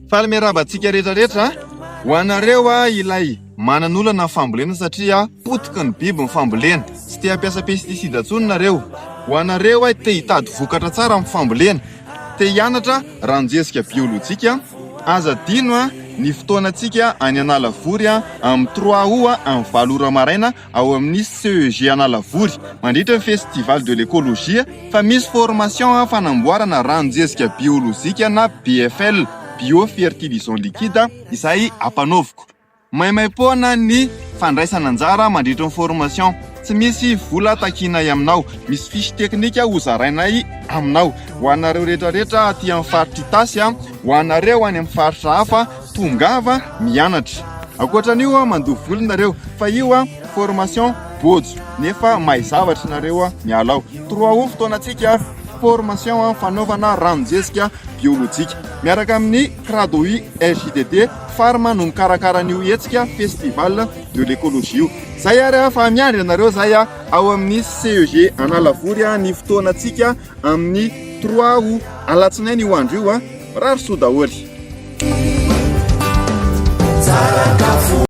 Faly miarabantsika rehetrarehetra ho anareo ilay manan'olana fambolena satria potika ny biby ny fambolena, tsy te hampiasa pesticide intsony nareo. Ho anareo te hitady vokatra tsara amin'ny fambolena, te hianatra ranonjesika biolojika, aza dino ny fotoanantsika any Analavory amin'ny 3 août amin'ny 7 ora maraina ao amin'ny CEG Analavory mandritra ny festival de l'écologie, fa misy formation fanamboarana ranonjesika biolojika na BFL biofertilisant liquide izay ampanoviko. Maimaimpoana ny fandraisana anjara mandritra ny formation, tsy misy vola takina aminao, misy fiche teknika hozarainay aminao. Ho anareo rehetrarehetra aty amin'ny faritra Itasy, ho anareo any amin'ny faritra hafa tongava mianatra. Ankoatran'io mandovy vola nareo, fa io formation bojo nefa mahay zavatra nareo mialao. 3 août fotoanantsika formation fanaovana ranonjesika biolojika miaraka amin'ny Cradoi RJDD Farma no mikarakara an'io hetsika festival de l'écologie. Zay ary fa miandry nareo zay ao amin'ny CEG Analavory ny fotoanantsika amin'ny 3 août alatsinainy io andro io rary soa daholy.